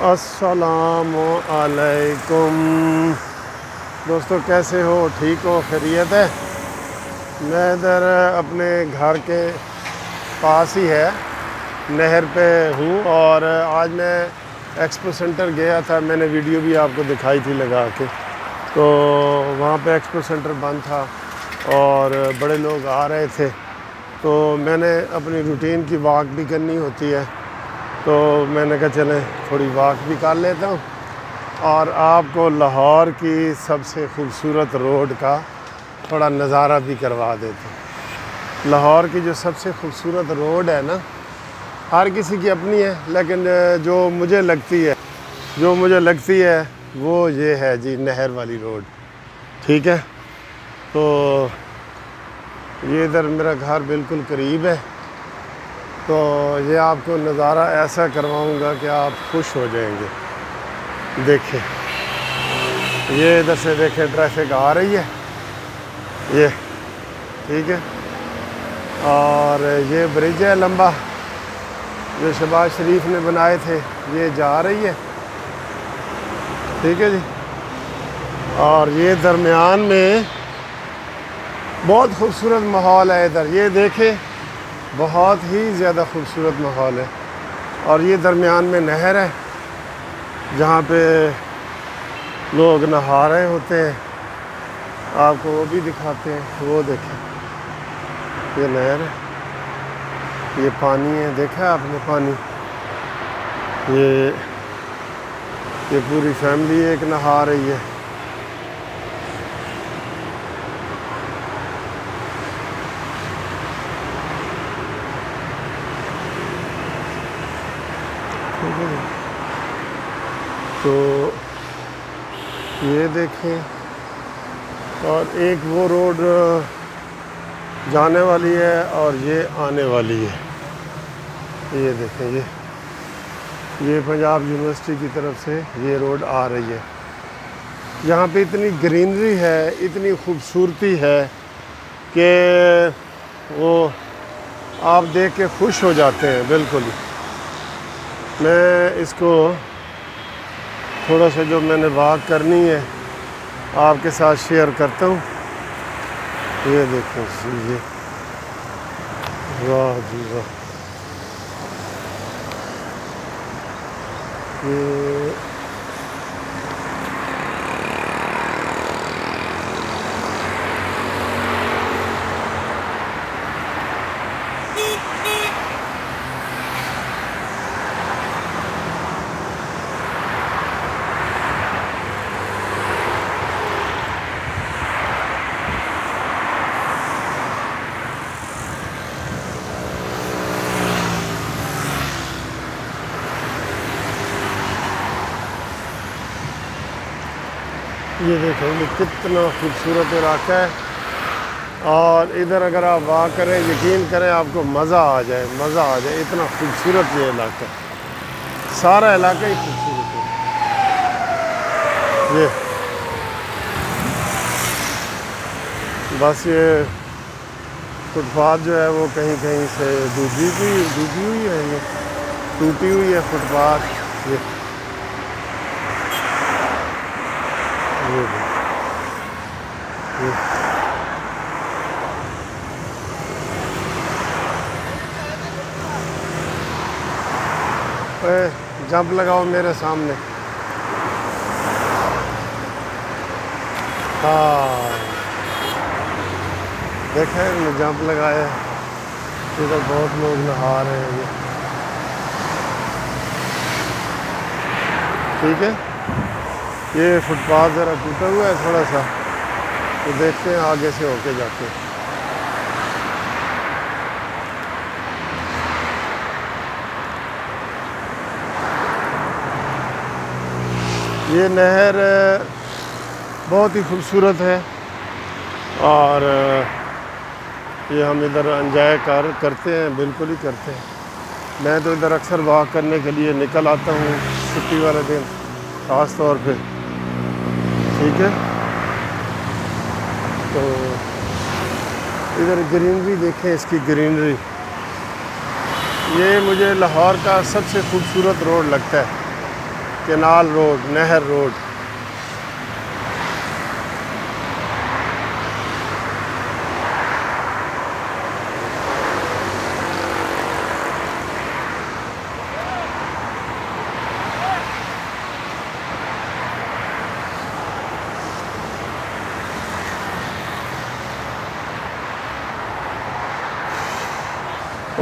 अस्सलामु अलैकुम दोस्तों, कैसे हो? ठीक हो? खैरियत है? मैं इधर अपने घर के पास ही है नहर पे हूँ और आज मैं एक्सपो सेंटर गया था। मैंने वीडियो भी आपको दिखाई थी लगा के। तो वहाँ पे एक्सपो सेंटर बंद था और बड़े लोग आ रहे थे, तो मैंने अपनी रूटीन की वॉक भी करनी होती है, तो मैंने कहा चलें थोड़ी वॉक भी कर लेता हूँ और आपको लाहौर की सबसे ख़ूबसूरत रोड का थोड़ा नज़ारा भी करवा देता हूँ। लाहौर की जो सबसे ख़ूबसूरत रोड है ना, हर किसी की अपनी है, लेकिन जो मुझे लगती है वो ये है जी, नहर वाली रोड। ठीक है, तो ये इधर मेरा घर बिल्कुल करीब है, तो ये आपको नज़ारा ऐसा करवाऊंगा कि आप खुश हो जाएंगे। देखें, ये इधर से देखें, ट्रैफिक आ रही है ये, ठीक है। और ये ब्रिज है लंबा जो शहबाज शरीफ ने बनाए थे, ये जा रही है, ठीक है जी। और ये दरमियान में बहुत खूबसूरत माहौल है इधर, ये देखें, बहुत ही ज़्यादा खूबसूरत माहौल है। और ये दरमियान में नहर है जहाँ पे लोग नहा रहे होते हैं, आपको वो भी दिखाते हैं। वो देखें, ये नहर है, ये पानी है, देखा आपने पानी। ये पूरी फैमिली एक नहा रही है। तो ये देखें, और एक वो रोड जाने वाली है और ये आने वाली है। ये देखें, ये पंजाब यूनिवर्सिटी की तरफ से ये रोड आ रही है। यहाँ पे इतनी ग्रीनरी है, इतनी खूबसूरती है कि वो आप देख के खुश हो जाते हैं बिल्कुल ही। मैं इसको थोड़ा सा जो मैंने वॉक करनी है आपके साथ शेयर करता हूँ। ये देखें, ये वाह जी वाह, ये ये देखेंगे कितना खूबसूरत इलाका है। और इधर अगर आप वॉक करें, यकीन करें आपको मज़ा आ जाए, इतना खूबसूरत ये इलाका है, सारा इलाका ही खूबसूरत है। ये बस ये फुटपाथ जो है वो कहीं कहीं से डूबी हुई है, ये टूटी हुई है फुटपाथ। ये जंप लगाओ मेरे सामने। हाँ, देखा है, मैं जंप लगाया। इधर बहुत लोग नहा रहे हैं ये, ठीक है। ये फुटपाथ ज़रा टूटा हुआ है थोड़ा सा, तो देखते हैं आगे से होके जाते हैं। ये नहर बहुत ही खूबसूरत है और ये हम इधर एंजॉय करते हैं, बिल्कुल ही करते हैं। मैं तो इधर अक्सर वॉक करने के लिए निकल आता हूँ छुट्टी वाले दिन ख़ास तौर पे, ठीक है। तो इधर ग्रीनरी देखें, इसकी ग्रीनरी, ये मुझे लाहौर का सबसे खूबसूरत रोड लगता है। कैनाल रोड, नहर रोड।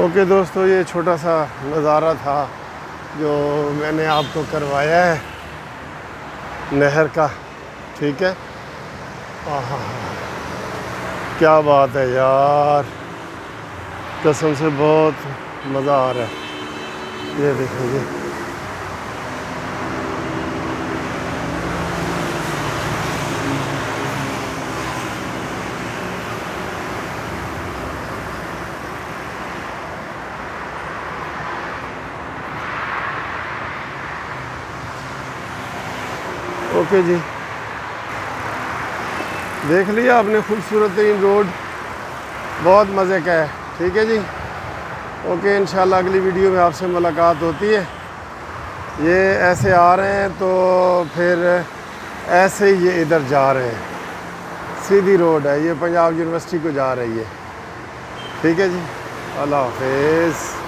ओके दोस्तों, ये छोटा सा नज़ारा था जो मैंने आपको करवाया है नहर का। ठीक है, आहा, क्या बात है यार, कसम से बहुत मज़ा आ रहा है। ये देखिए, ओके जी, देख लिया आपने खूबसूरत रोड, बहुत मज़े का है। ठीक है जी, ओके, इंशाल्लाह अगली वीडियो में आपसे मुलाकात होती है। ये ऐसे आ रहे हैं तो फिर ऐसे ही ये इधर जा रहे हैं, सीधी रोड है, ये पंजाब यूनिवर्सिटी को जा रही है। ठीक है जी, अल्लाह हाफिज़।